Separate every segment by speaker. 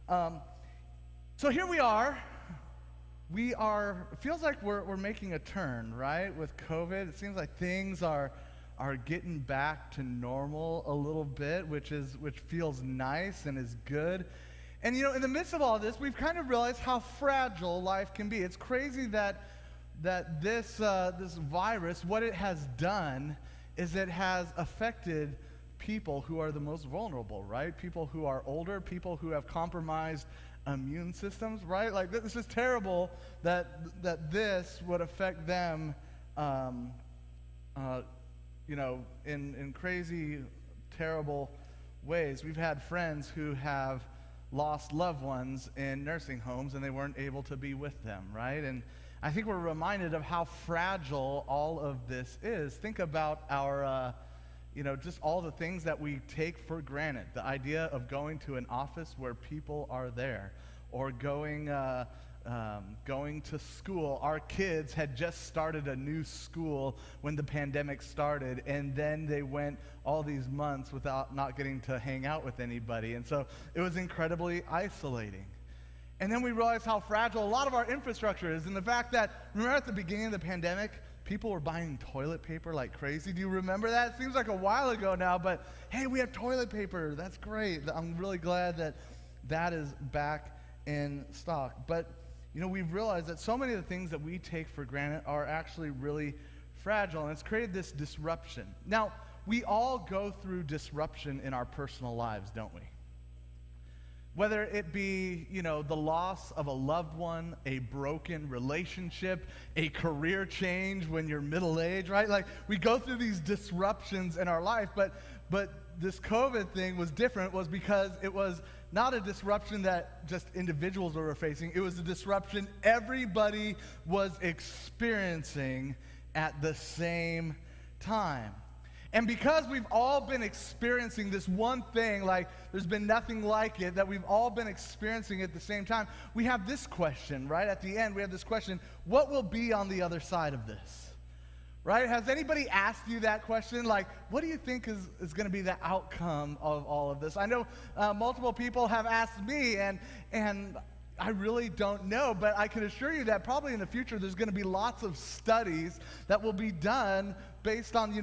Speaker 1: Um, so here we are. It feels like we're making a turn, right? With COVID, it seems like things are getting back to normal a little bit, which feels nice and is good. And in the midst of all this, we've kind of realized how fragile life can be. It's crazy that this virus, what it has done is it has affected people who are the most vulnerable, right? People who are older, people who have compromised immune systems, right? Like, this is terrible that this would affect them, in crazy, terrible ways. We've had friends who have lost loved ones in nursing homes, and they weren't able to be with them, right? And I think we're reminded of how fragile all of this is. Think about our, just all the things that we take for granted. The idea of going to an office where people are there, or going to school. Our kids had just started a new school when the pandemic started, and then they went all these months without not getting to hang out with anybody. And so it was incredibly isolating. And then we realized how fragile a lot of our infrastructure is, and the fact that, remember at the beginning of the pandemic, people were buying toilet paper like crazy. Do you remember that? It seems like a while ago now, but hey, we have toilet paper. That's great. I'm really glad that is back in stock. But, we've realized that so many of the things that we take for granted are actually really fragile, and it's created this disruption. Now, we all go through disruption in our personal lives, don't we? Whether it be, the loss of a loved one, a broken relationship, a career change when you're middle-aged, right? Like, we go through these disruptions in our life, but this COVID thing was different, was because it was not a disruption that just individuals were facing. It was a disruption everybody was experiencing at the same time. And because we've all been experiencing this one thing, like there's been nothing like it, that we've all been experiencing at the same time, we have this question, right? At the end, we have this question: what will be on the other side of this? Right? Has anybody asked you that question? Like, what do you think is going to be the outcome of all of this? I know multiple people have asked me, and I really don't know, but I can assure you that probably in the future there's going to be lots of studies that will be done based on,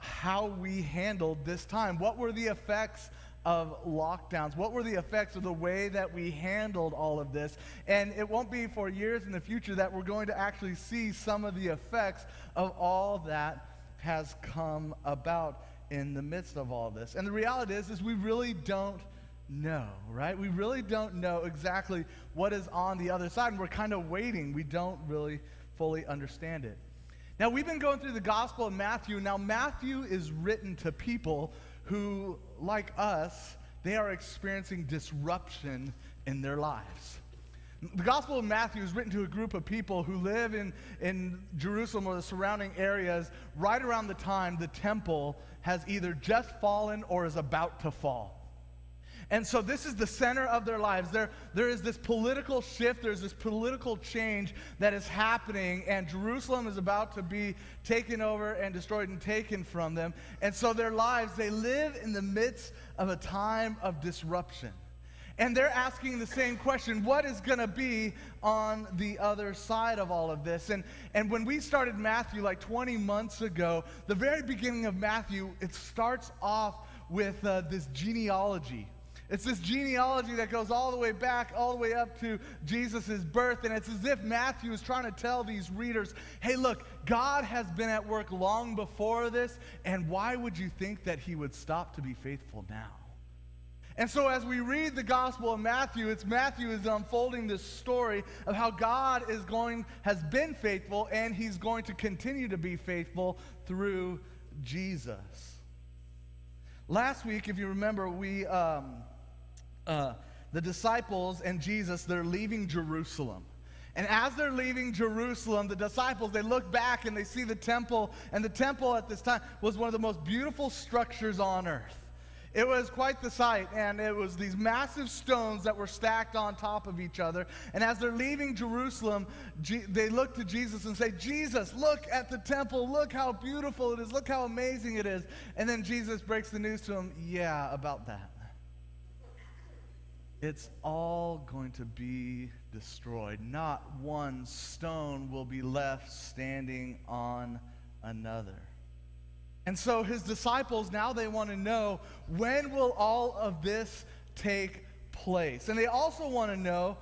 Speaker 1: how we handled this time. What were the effects of lockdowns? What were the effects of the way that we handled all of this? And it won't be for years in the future that we're going to actually see some of the effects of all that has come about in the midst of all this. And the reality is we really don't know, right? We really don't know exactly what is on the other side, and we're kind of waiting. We don't really fully understand it. Now, we've been going through the Gospel of Matthew. Now, Matthew is written to people who, like us, they are experiencing disruption in their lives. The Gospel of Matthew is written to a group of people who live in Jerusalem or the surrounding areas right around the time the temple has either just fallen or is about to fall. And so this is the center of their lives. There is this political shift, there's this political change that is happening, and Jerusalem is about to be taken over and destroyed and taken from them. And so their lives, they live in the midst of a time of disruption. And they're asking the same question: what is going to be on the other side of all of this? And when we started Matthew like 20 months ago, the very beginning of Matthew, it starts off with this genealogy. It's this genealogy that goes all the way back, all the way up to Jesus' birth, and it's as if Matthew is trying to tell these readers, hey, look, God has been at work long before this, and why would you think that he would stop to be faithful now? And so as we read the Gospel of Matthew, Matthew is unfolding this story of how God has been faithful, and he's going to continue to be faithful through Jesus. Last week, if you remember, the disciples and Jesus, they're leaving Jerusalem. And as they're leaving Jerusalem, the disciples, they look back and they see the temple. And the temple at this time was one of the most beautiful structures on earth. It was quite the sight, and it was these massive stones that were stacked on top of each other. And as they're leaving Jerusalem, they look to Jesus and say, Jesus, look at the temple. Look how beautiful it is. Look how amazing it is. And then Jesus breaks the news to them, yeah, about that. it's all going to be destroyed. Not one stone will be left standing on another. And so his disciples, now they want to know, when will all of this take place? And they also want to know,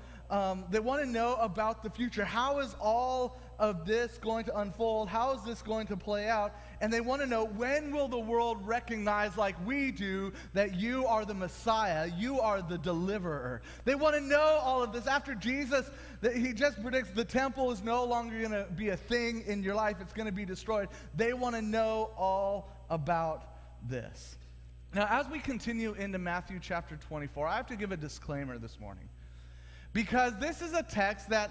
Speaker 1: about the future. How is all of this going to unfold? How is this going to play out? And they want to know, when will the world recognize, like we do, that you are the Messiah, you are the deliverer? They want to know all of this. After Jesus, he just predicts the temple is no longer going to be a thing in your life. It's going to be destroyed. They want to know all about this. Now, as we continue into Matthew chapter 24, I have to give a disclaimer this morning. Because this is a text that,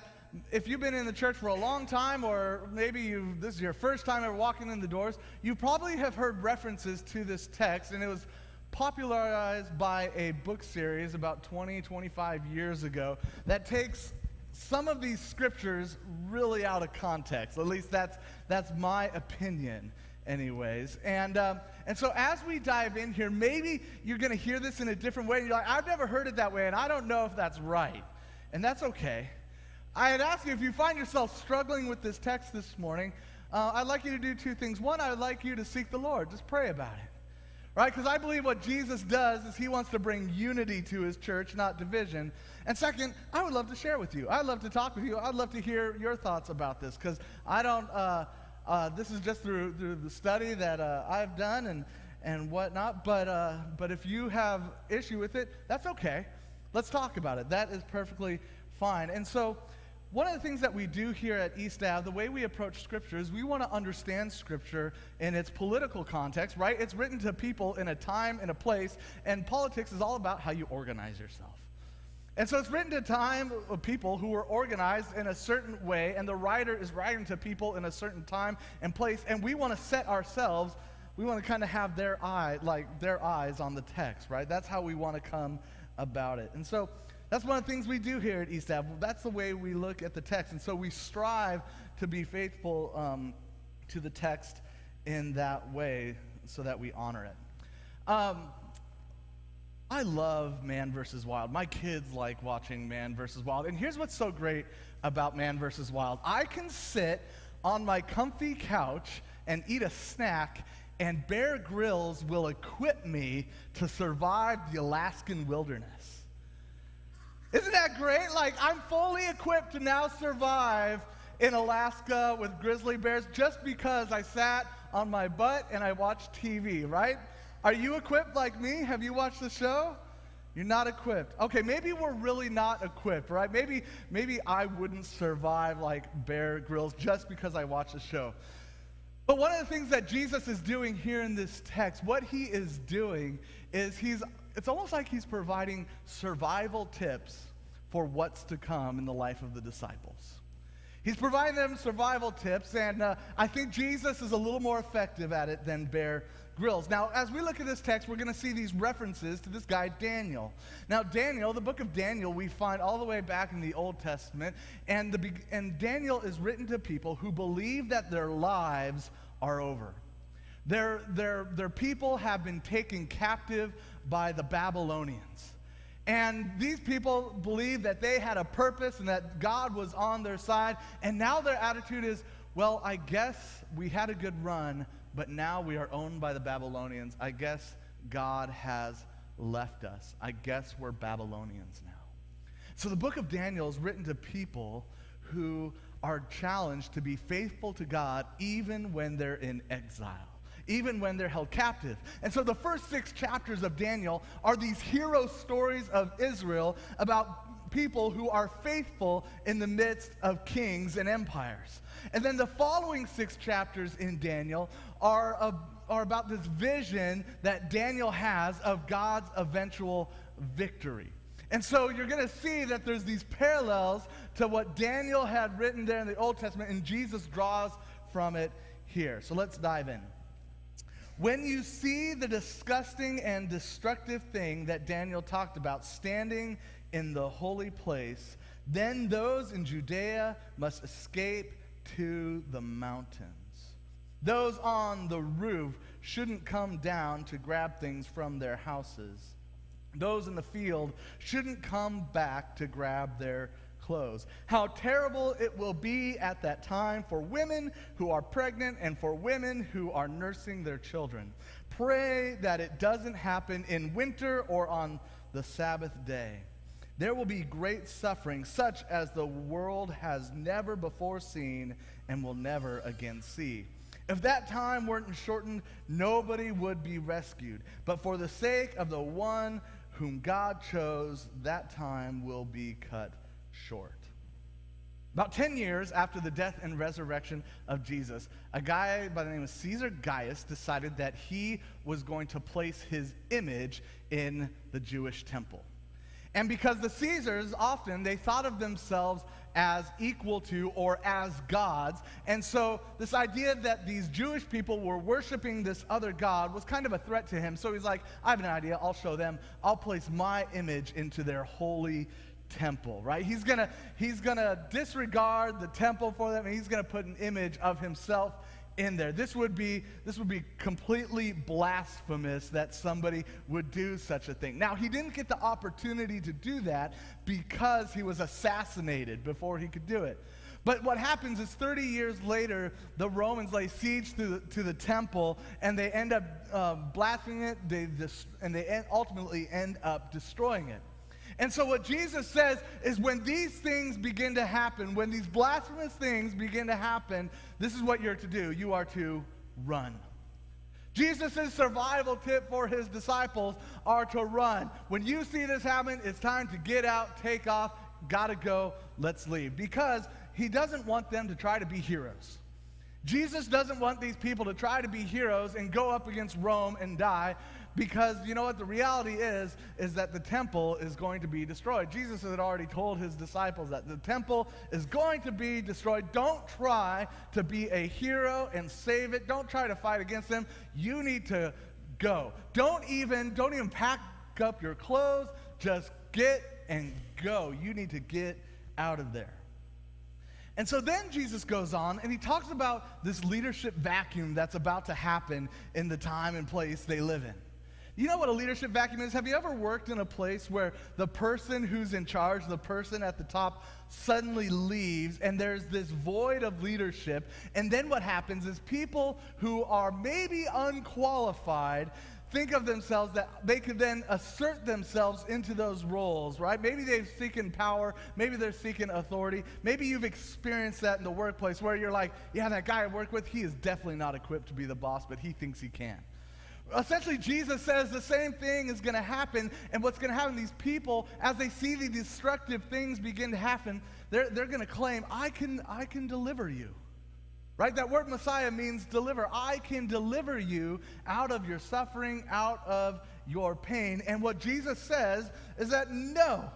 Speaker 1: if you've been in the church for a long time, or maybe this is your first time ever walking in the doors, you probably have heard references to this text, and it was popularized by a book series about 25 years ago that takes some of these scriptures really out of context. At least that's my opinion anyways. And so as we dive in here, maybe you're going to hear this in a different way, and you're like, I've never heard it that way, and I don't know if that's right. And that's okay. I'd ask you, if you find yourself struggling with this text this morning, I'd like you to do two things. One, I'd like you to seek the Lord. Just pray about it. Right? Because I believe what Jesus does is he wants to bring unity to his church, not division. And second, I would love to share with you. I'd love to talk with you. I'd love to hear your thoughts about this, because I don't, this is just through the study that I've done and whatnot. But if you have issue with it, that's okay. Let's talk about it. That is perfectly fine. And so one of the things that we do here at East Ave, the way we approach Scripture, is we want to understand Scripture in its political context, right? It's written to people in a time and a place, and politics is all about how you organize yourself. And so it's written to a time of people who were organized in a certain way, and the writer is writing to people in a certain time and place, and we want to set ourselves, we want to kind of have their eyes on the text, right? That's how we want to come about it. And so that's one of the things we do here at East Ave. That's the way we look at the text. And so we strive to be faithful to the text in that way so that we honor it. I love Man vs. Wild. My kids like watching Man vs. Wild. And here's what's so great about Man vs. Wild. I can sit on my comfy couch and eat a snack, and Bear Grylls will equip me to survive the Alaskan wilderness. Isn't that great? Like, I'm fully equipped to now survive in Alaska with grizzly bears just because I sat on my butt and I watched TV, right? Are you equipped like me? Have you watched the show? You're not equipped. Okay, maybe we're really not equipped, right? Maybe I wouldn't survive like Bear Grylls just because I watched the show. But one of the things that Jesus is doing here in this text, what he is doing is it's almost like he's providing survival tips for what's to come in the life of the disciples. He's providing them survival tips, and I think Jesus is a little more effective at it than Bear Grylls. Now, as we look at this text, we're going to see these references to this guy, Daniel. Now, Daniel, the book of Daniel, we find all the way back in the Old Testament, and Daniel is written to people who believe that their lives are over. Their people have been taken captive by the Babylonians. And these people believe that they had a purpose and that God was on their side. And now their attitude is, well, I guess we had a good run, but now we are owned by the Babylonians. I guess God has left us. I guess we're Babylonians now. So the book of Daniel is written to people who are challenged to be faithful to God even when they're in exile, even when they're held captive. And so the first 6 chapters of Daniel are these hero stories of Israel about people who are faithful in the midst of kings and empires. And then the following 6 chapters in Daniel are about this vision that Daniel has of God's eventual victory. And so you're going to see that there's these parallels to what Daniel had written there in the Old Testament, and Jesus draws from it here. So let's dive in. When you see the disgusting and destructive thing that Daniel talked about standing in the holy place, then those in Judea must escape to the mountains. Those on the roof shouldn't come down to grab things from their houses. those in the field shouldn't come back to grab their clothes. How terrible it will be at that time for women who are pregnant and for women who are nursing their children. Pray that it doesn't happen in winter or on the Sabbath day. There will be great suffering, such as the world has never before seen and will never again see. If that time weren't shortened, nobody would be rescued. But for the sake of the one whom God chose, that time will be cut short. About 10 years after the death and resurrection of Jesus, a guy by the name of Caesar Gaius decided that he was going to place his image in the Jewish temple. And because the Caesars often, they thought of themselves as equal to or as gods. And so this idea that these Jewish people were worshiping this other god was kind of a threat to him. So he's like, I have an idea, I'll show them. I'll place my image into their holy temple, right? He's gonna disregard the temple for them, and he's gonna put an image of himself in there. This would be completely blasphemous that somebody would do such a thing. Now, he didn't get the opportunity to do that because he was assassinated before he could do it. But what happens is 30 years later, the Romans lay siege to the temple, and they end up blaspheming it, and they ultimately end up destroying it. And so what Jesus says is when these things begin to happen, when these blasphemous things begin to happen, this is what you're to do. You are to run. Jesus' survival tip for his disciples are to run. When you see this happen, it's time to get out, take off, gotta go, let's leave. Because he doesn't want them to try to be heroes. Jesus doesn't want these people to try to be heroes and go up against Rome and die, because you know what the reality is that the temple is going to be destroyed. Jesus had already told his disciples that the temple is going to be destroyed. Don't try to be a hero and save it. Don't try to fight against them. You need to go. Don't even pack up your clothes. Just get and go. You need to get out of there. And so then Jesus goes on, and he talks about this leadership vacuum that's about to happen in the time and place they live in. You know what a leadership vacuum is? Have you ever worked in a place where the person who's in charge, the person at the top, suddenly leaves, and there's this void of leadership, and then what happens is people who are maybe unqualified think of themselves that they could then assert themselves into those roles, right? Maybe they're seeking power. Maybe they're seeking authority. Maybe you've experienced that in the workplace where you're like, yeah, that guy I work with, he is definitely not equipped to be the boss, but he thinks he can. Essentially, Jesus says the same thing is going to happen, and what's going to happen, these people, as they see the destructive things begin to happen, they're going to claim, I can deliver you. Right? That word Messiah means deliver. I can deliver you out of your suffering, out of your pain. And what Jesus says is that no,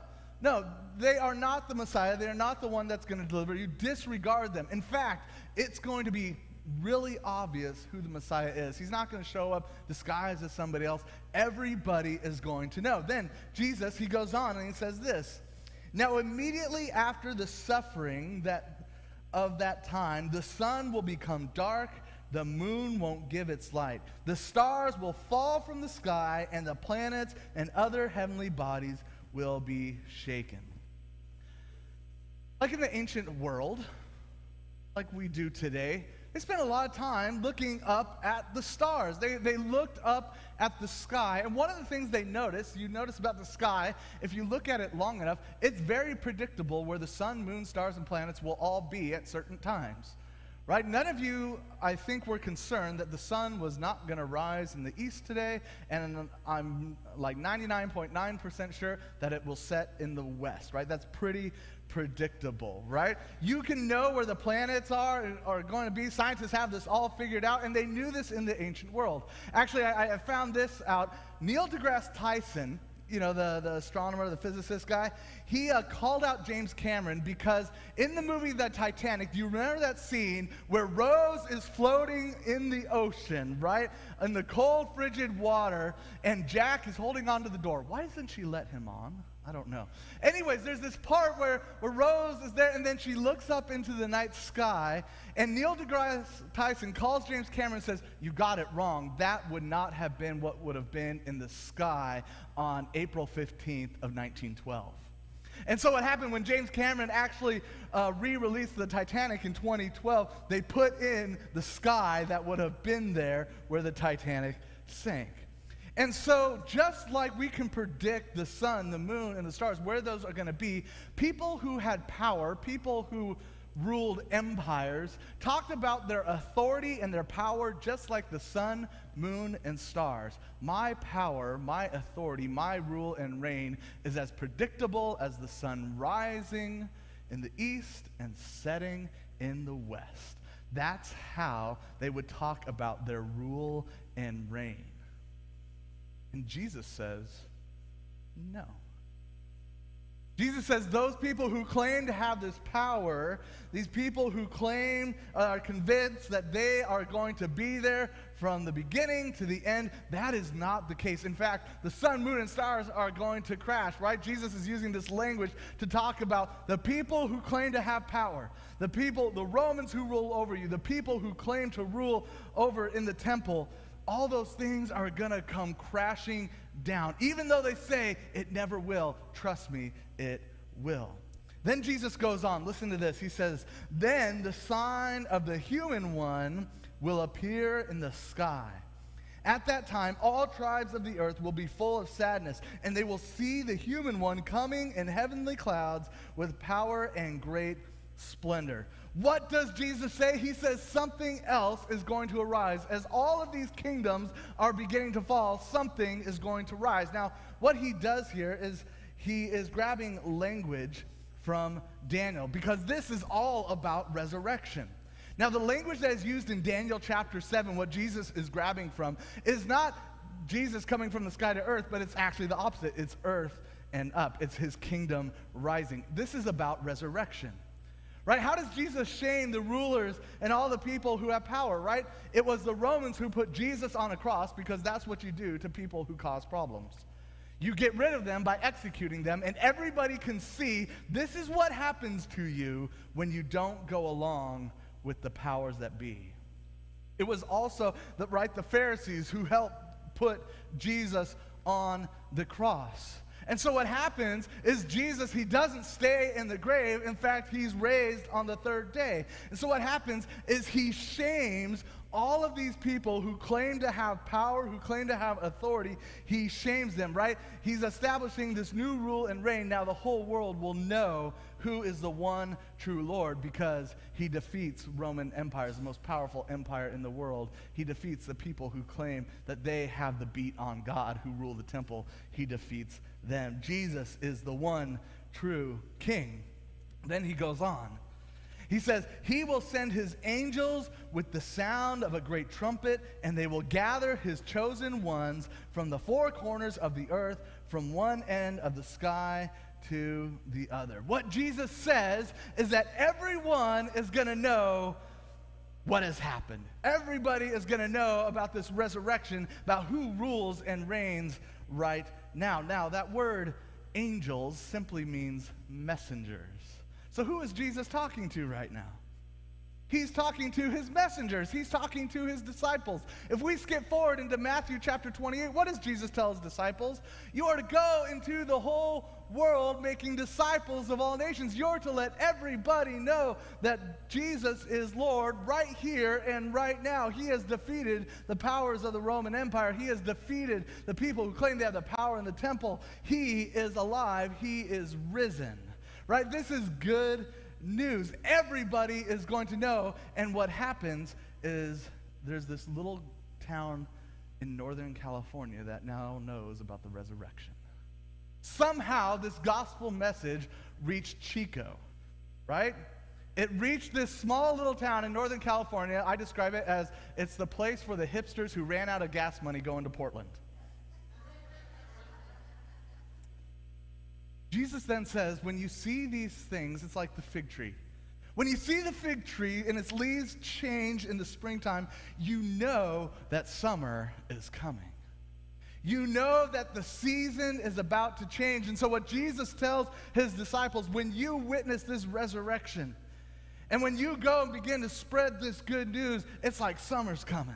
Speaker 1: they are not the Messiah. They are not the one that's going to deliver you. Disregard them. In fact, it's going to be really obvious who the Messiah is. He's not going to show up disguised as somebody else. Everybody is going to know. Then Jesus, he goes on and he says this. Now immediately after the suffering of that time, the sun will become dark, the moon won't give its light. The stars will fall from the sky, and the planets and other heavenly bodies will be shaken. Like in the ancient world, like we do today, they spent a lot of time looking up at the stars. They looked up at the sky. And one of the things you notice about the sky, if you look at it long enough, it's very predictable where the sun, moon, stars, and planets will all be at certain times. Right? None of you, I think, were concerned that the sun was not going to rise in the east today, and I'm like 99.9% sure that it will set in the west, right? That's pretty predictable, right? You can know where the planets are going to be. Scientists have this all figured out, and they knew this in the ancient world. Actually, I found this out. Neil deGrasse Tyson, you know, the astronomer, the physicist guy, he called out James Cameron because in the movie The Titanic, do you remember that scene where Rose is floating in the ocean, right? In the cold, frigid water, and Jack is holding onto the door. Why doesn't she let him on? I don't know. Anyways, there's this part where Rose is there, and then she looks up into the night sky, and Neil deGrasse Tyson calls James Cameron and says, "You got it wrong. That would not have been what would have been in the sky on April 15th of 1912. And so what happened when James Cameron actually re-released the Titanic in 2012, they put in the sky that would have been there where the Titanic sank. And so just like we can predict the sun, the moon, and the stars, where those are going to be, people who had power, people who ruled empires, talked about their authority and their power just like the sun, moon, and stars. My power, my authority, my rule and reign is as predictable as the sun rising in the east and setting in the west. That's how they would talk about their rule and reign. And Jesus says, no. Jesus says those people who claim to have this power, these people who claim, are convinced that they are going to be there from the beginning to the end, that is not the case. In fact, the sun, moon, and stars are going to crash, right? Jesus is using this language to talk about the people who claim to have power, the people, the Romans who rule over you, the people who claim to rule over in the temple. All those things are going to come crashing down. Even though they say it never will, trust me, it will. Then Jesus goes on. Listen to this. He says, then the sign of the human one will appear in the sky. At that time, all tribes of the earth will be full of sadness, and they will see the human one coming in heavenly clouds with power and great splendor. What does Jesus say? He says something else is going to arise. As all of these kingdoms are beginning to fall, something is going to rise. Now, what he does here is he is grabbing language from Daniel, because this is all about resurrection. Now, the language that is used in Daniel chapter 7, what Jesus is grabbing from, is not Jesus coming from the sky to earth, but it's actually the opposite. It's earth and up. It's his kingdom rising. This is about resurrection. Right? How does Jesus shame the rulers and all the people who have power, right? It was the Romans who put Jesus on a cross, because that's what you do to people who cause problems. You get rid of them by executing them, and everybody can see this is what happens to you when you don't go along with the powers that be. It was also the Pharisees who helped put Jesus on the cross. And so what happens is Jesus, he doesn't stay in the grave. In fact, he's raised on the third day. And so what happens is he shames all of these people who claim to have power, who claim to have authority. He shames them, right? He's establishing this new rule and reign. Now the whole world will know who is the one true Lord, because he defeats Roman Empire, the most powerful empire in the world. He defeats the people who claim that they have the beat on God, who rule the temple. He defeats them. Jesus is the one true king. Then he goes on. He says, he will send his angels with the sound of a great trumpet, and they will gather his chosen ones from the four corners of the earth, from one end of the sky to the other. What Jesus says is that everyone is going to know what has happened. Everybody is going to know about this resurrection, about who rules and reigns right now. Now, that word angels simply means messengers. So who is Jesus talking to right now? He's talking to his messengers. He's talking to his disciples. If we skip forward into Matthew chapter 28, what does Jesus tell his disciples? You are to go into the whole world making disciples of all nations. You're to let everybody know that Jesus is Lord right here and right now. He has defeated the powers of the Roman Empire. He has defeated the people who claim they have the power in the temple. He is alive. He is risen. Right? This is good news. Everybody is going to know. And what happens is there's this little town in Northern California that now knows about the resurrection. Somehow this gospel message reached Chico, right? It reached this small little town in Northern California. I describe it as it's the place for the hipsters who ran out of gas money going to Portland. Jesus then says, when you see these things, it's like the fig tree. When you see the fig tree and its leaves change in the springtime, you know that summer is coming. You know that the season is about to change. And so what Jesus tells his disciples, when you witness this resurrection, and when you go and begin to spread this good news, it's like summer's coming.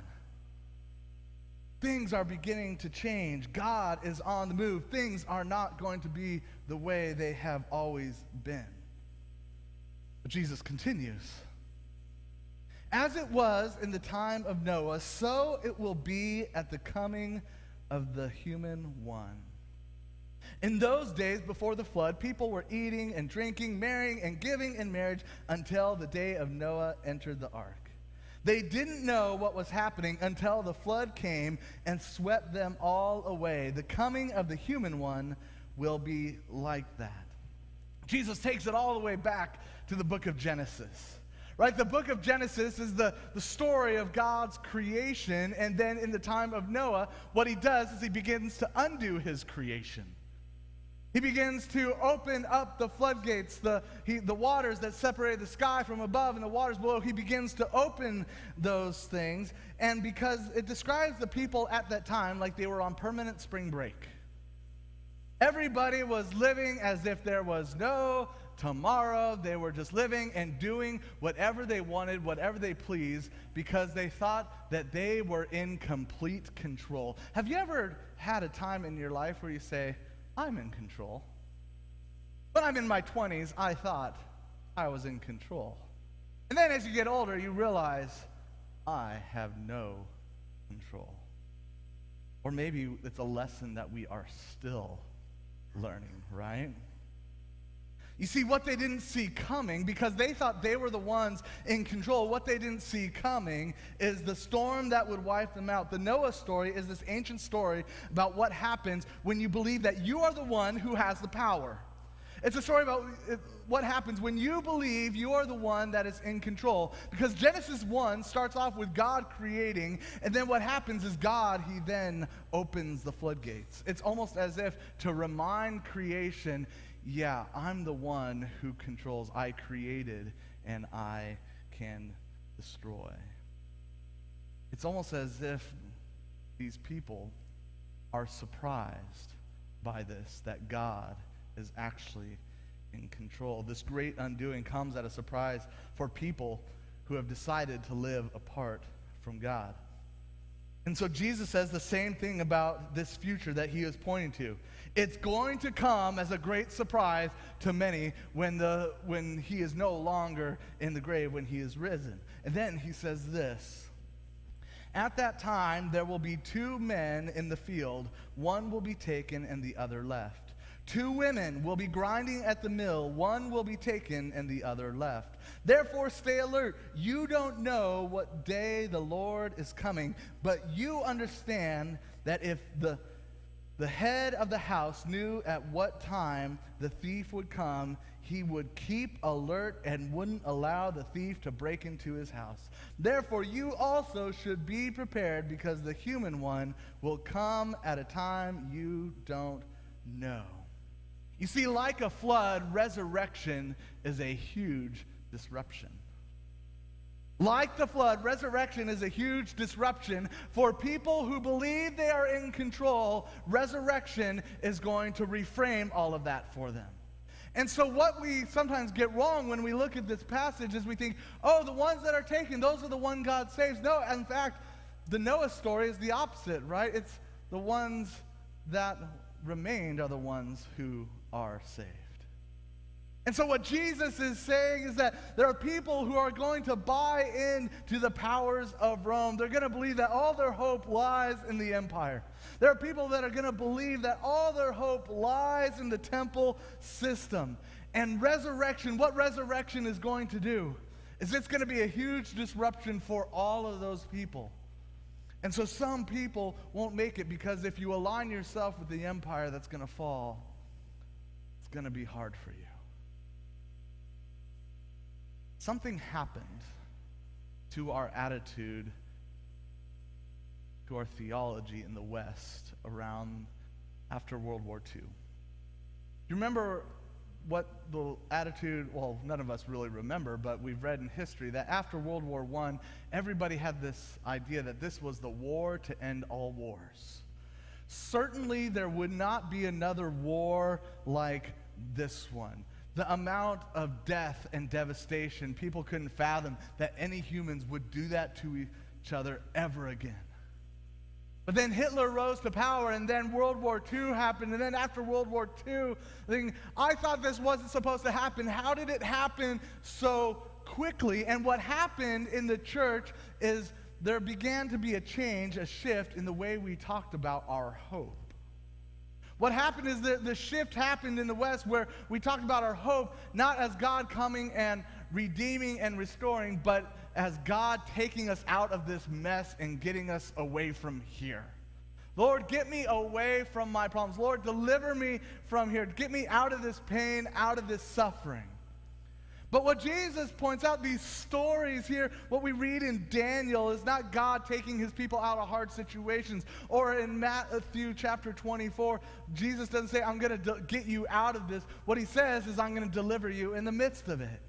Speaker 1: Things are beginning to change. God is on the move. Things are not going to be the way they have always been. But Jesus continues. As it was in the time of Noah, so it will be at the coming of the human one. In those days before the flood, people were eating and drinking, marrying and giving in marriage until the day of Noah entered the ark. They didn't know what was happening until the flood came and swept them all away. The coming of the human one will be like that. Jesus takes it all the way back to the book of Genesis. Right? The book of Genesis is the story of God's creation, and then in the time of Noah, what he does is he begins to undo his creation. He begins to open up the floodgates, the waters that separate the sky from above and the waters below. He begins to open those things, and because it describes the people at that time like they were on permanent spring break. Everybody was living as if there was no tomorrow. They were just living and doing whatever they wanted, whatever they pleased, because they thought that they were in complete control. Have you ever had a time in your life where you say, I'm in control? When I'm in my 20s, I thought I was in control. And then as you get older, you realize, I have no control. Or maybe it's a lesson that we are still learning, right? You see, what they didn't see coming, because they thought they were the ones in control, what they didn't see coming is the storm that would wipe them out. The Noah story is this ancient story about what happens when you believe that you are the one who has the power. It's a story about what happens when you believe you are the one that is in control. Because Genesis 1 starts off with God creating, and then what happens is he then opens the floodgates. It's almost as if to remind creation, yeah, I'm the one who controls. I created and I can destroy. It's almost as if these people are surprised by this, that God is actually in control. This great undoing comes at a surprise for people who have decided to live apart from God. And so Jesus says the same thing about this future that he is pointing to. It's going to come as a great surprise to many when he is no longer in the grave, when he is risen. And then he says this, at that time there will be 2 men in the field, one will be taken and the other left. 2 women will be grinding at the mill, one will be taken and the other left. Therefore stay alert. You don't know what day the Lord is coming, but you understand that if the head of the house knew at what time the thief would come, he would keep alert and wouldn't allow the thief to break into his house. Therefore you also should be prepared, because the human one will come at a time you don't know. You see, like a flood, resurrection is a huge disruption. Like the flood, resurrection is a huge disruption. For people who believe they are in control, resurrection is going to reframe all of that for them. And so what we sometimes get wrong when we look at this passage is we think, oh, the ones that are taken, those are the ones God saves. No, in fact, the Noah story is the opposite, right? It's the ones that remained are the ones who are saved. And so what Jesus is saying is that there are people who are going to buy into the powers of Rome. They're going to believe that all their hope lies in the empire. There are people that are going to believe that all their hope lies in the temple system. And resurrection, what resurrection is going to do is it's going to be a huge disruption for all of those people. And so some people won't make it, because if you align yourself with the empire that's going to fall, it's going to be hard for you. Something happened to our attitude, to our theology in the West around after World War II. Do you remember what the attitude, well, none of us really remember, but we've read in history that after World War I, everybody had this idea that this was the war to end all wars. certainly there would not be another war like this one. The amount of death and devastation, people couldn't fathom that any humans would do that to each other ever again. But then Hitler rose to power, and then World War II happened, and then after World War II, I thought this wasn't supposed to happen. How did it happen so quickly? And what happened in the church is there began to be a change, a shift in the way we talked about our hope. What happened is that the shift happened in the West where we talked about our hope not as God coming and redeeming and restoring, but as God taking us out of this mess and getting us away from here. Lord, get me away from my problems. Lord, deliver me from here. Get me out of this pain, out of this suffering. But what Jesus points out, these stories here, what we read in Daniel is not God taking his people out of hard situations. Or in Matthew chapter 24, Jesus doesn't say, I'm going to get you out of this. What he says is, I'm going to deliver you in the midst of it.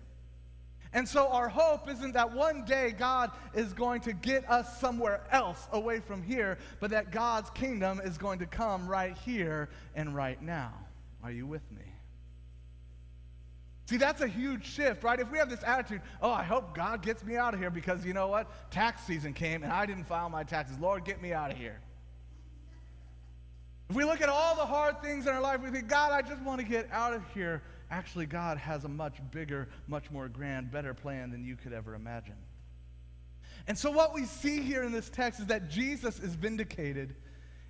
Speaker 1: And so our hope isn't that one day God is going to get us somewhere else away from here, but that God's kingdom is going to come right here and right now. Are you with me? See, that's a huge shift, right? If we have this attitude, oh, I hope God gets me out of here because you know what? Tax season came and I didn't file my taxes. Lord, get me out of here. If we look at all the hard things in our life, we think, God, I just want to get out of here. Actually, God has a much bigger, much more grand, better plan than you could ever imagine. And so what we see here in this text is that Jesus is vindicated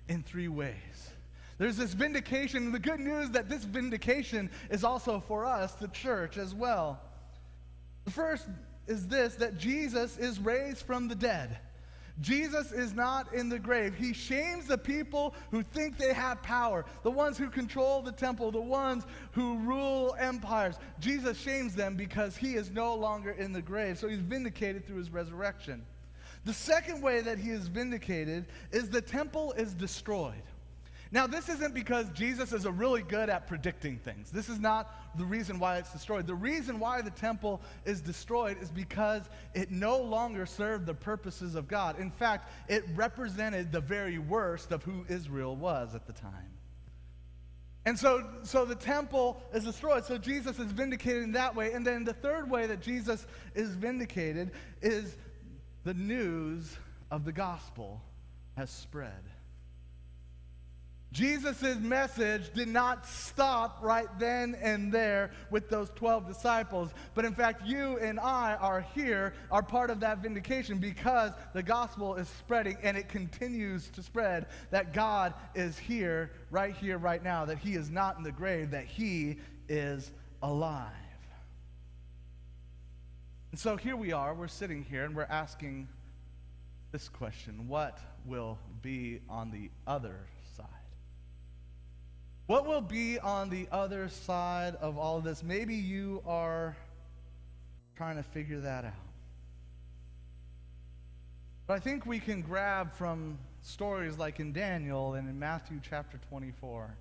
Speaker 1: in three ways. There's this vindication, and the good news that this vindication is also for us, the church, as well. The first is this, that Jesus is raised from the dead. Jesus is not in the grave. He shames the people who think they have power, the ones who control the temple, the ones who rule empires. Jesus shames them because he is no longer in the grave. So he's vindicated through his resurrection. The second way that he is vindicated is the temple is destroyed. Now, this isn't because Jesus is really good at predicting things. This is not the reason why it's destroyed. The reason why the temple is destroyed is because it no longer served the purposes of God. In fact, it represented the very worst of who Israel was at the time. And so the temple is destroyed. So Jesus is vindicated in that way. And then the third way that Jesus is vindicated is the news of the gospel has spread. Jesus' message did not stop right then and there with those 12 disciples. But in fact, you and I are part of that vindication because the gospel is spreading and it continues to spread. That God is here, right now. That he is not in the grave, that he is alive. And so here we are, we're sitting here and we're asking this question: what will be on the other side? What will be on the other side of all of this? Maybe you are trying to figure that out. But I think we can grab from stories like in Daniel and in Matthew chapter 24.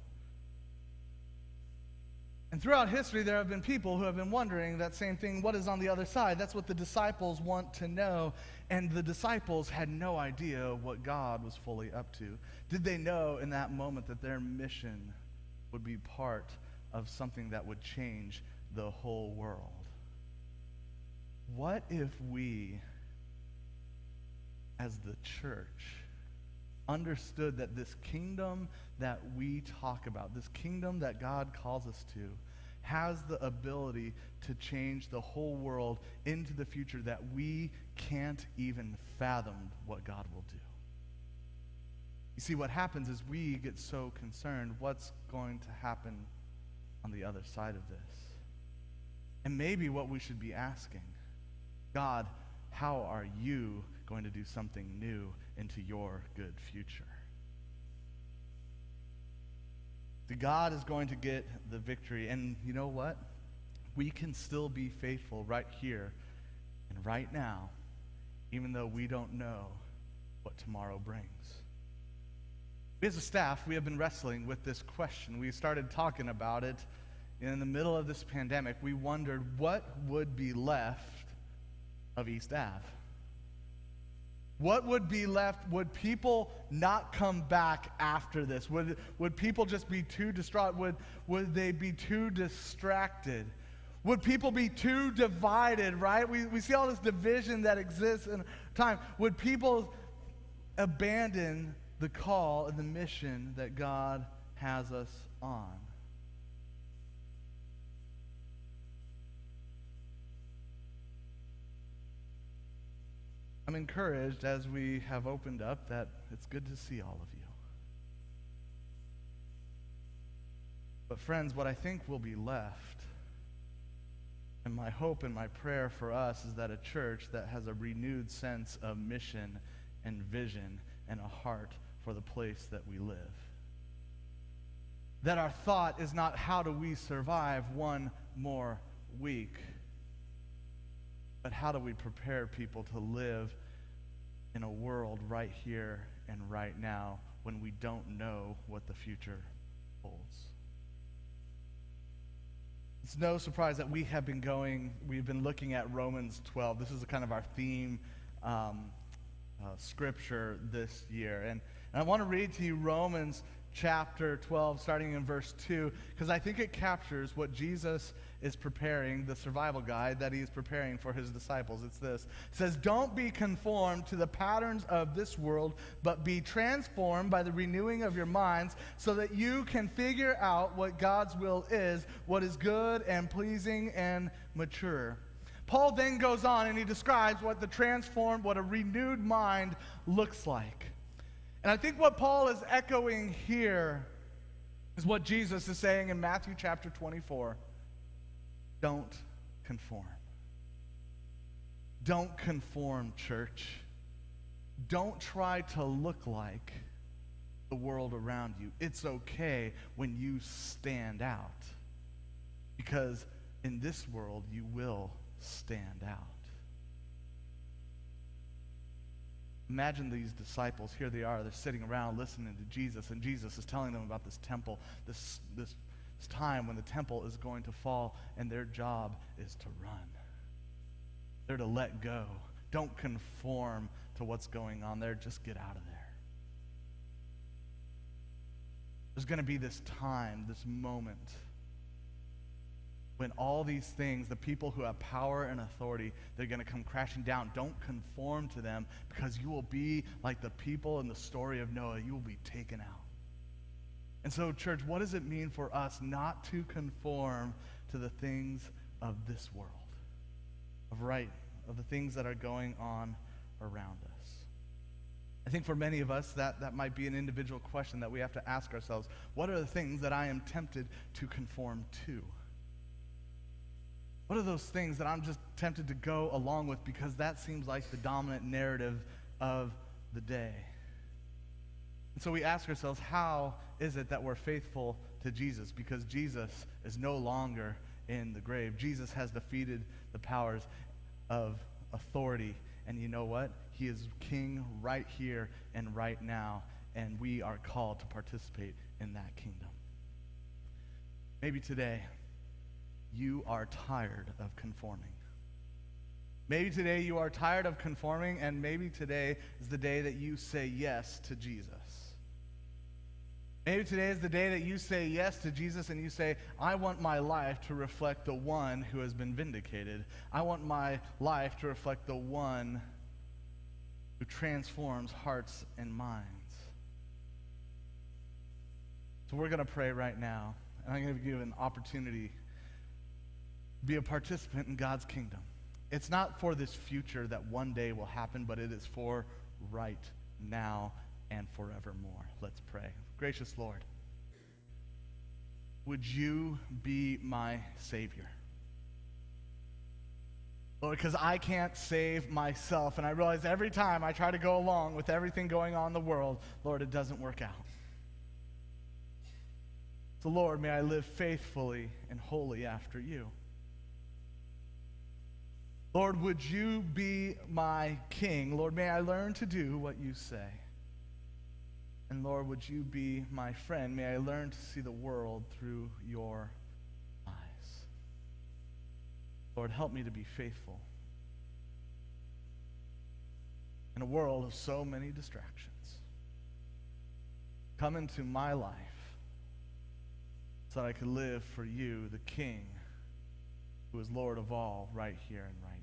Speaker 1: And throughout history, there have been people who have been wondering that same thing, what is on the other side? That's what the disciples want to know. And the disciples had no idea what God was fully up to. Did they know in that moment that their mission would be part of something that would change the whole world? What if we, as the church, understood that this kingdom that we talk about, this kingdom that God calls us to, has the ability to change the whole world into the future that we can't even fathom what God will do? You see, what happens is we get so concerned what's going to happen on the other side of this. And maybe what we should be asking, God, how are you going to do something new into your good future? God is going to get the victory. And you know what? We can still be faithful right here and right now, even though we don't know what tomorrow brings. We as a staff, we have been wrestling with this question. We started talking about it in the middle of this pandemic. We wondered what would be left of East Ave. What would be left? Would people not come back after this? Would people just be too distraught? Would they be too distracted? Would people be too divided, right? We see all this division that exists in time. Would people abandon the call and the mission that God has us on? I'm encouraged as we have opened up that it's good to see all of you. But friends, what I think will be left, and my hope and my prayer for us, is that a church that has a renewed sense of mission and vision and a heart for the place that we live. That our thought is not how do we survive one more week, but how do we prepare people to live in a world right here and right now when we don't know what the future holds. It's no surprise that we've been looking at Romans 12. This is kind of our theme scripture this year. And I want to read to you Romans chapter 12, starting in verse 2, because I think it captures what Jesus is preparing, the survival guide that he is preparing for his disciples. It's this. It says, "Don't be conformed to the patterns of this world, but be transformed by the renewing of your minds, so that you can figure out what God's will is, what is good and pleasing and mature." Paul then goes on and he describes what a renewed mind looks like. And I think what Paul is echoing here is what Jesus is saying in Matthew chapter 24. Don't conform. Don't conform, church. Don't try to look like the world around you. It's okay when you stand out, because in this world you will stand out. Imagine these disciples. Here they are. They're sitting around listening to Jesus, and Jesus is telling them about this temple, this time when the temple is going to fall, and their job is to run. They're to let go. Don't conform to what's going on there. Just get out of there. There's going to be this time, this moment, when all these things, the people who have power and authority, they're going to come crashing down. Don't conform to them, because you will be like the people in the story of Noah. You will be taken out. And so, church, what does it mean for us not to conform to the things of this world, of the things that are going on around us? I think for many of us, that might be an individual question that we have to ask ourselves. What are the things that I am tempted to conform to? What are those things that I'm just tempted to go along with because that seems like the dominant narrative of the day? And so we ask ourselves, how is it that we're faithful to Jesus? Because Jesus is no longer in the grave. Jesus has defeated the powers of authority. And you know what? He is king right here and right now. And we are called to participate in that kingdom. Maybe today you are tired of conforming. Maybe today you are tired of conforming, and maybe today is the day that you say yes to Jesus. Maybe today is the day that you say yes to Jesus and you say, I want my life to reflect the one who has been vindicated. I want my life to reflect the one who transforms hearts and minds. So we're going to pray right now, and I'm going to give you an opportunity to be a participant in God's kingdom. It's not for this future that one day will happen, but it is for right now and forevermore. Let's pray. Gracious Lord, would you be my Savior? Lord, because I can't save myself, and I realize every time I try to go along with everything going on in the world, Lord, it doesn't work out. So Lord, may I live faithfully and wholly after you. Lord, would you be my King? Lord, may I learn to do what you say. And Lord, would you be my friend? May I learn to see the world through your eyes. Lord, help me to be faithful. in a world of so many distractions. Come into my life so that I could live for you, the King, who is Lord of all, right here and right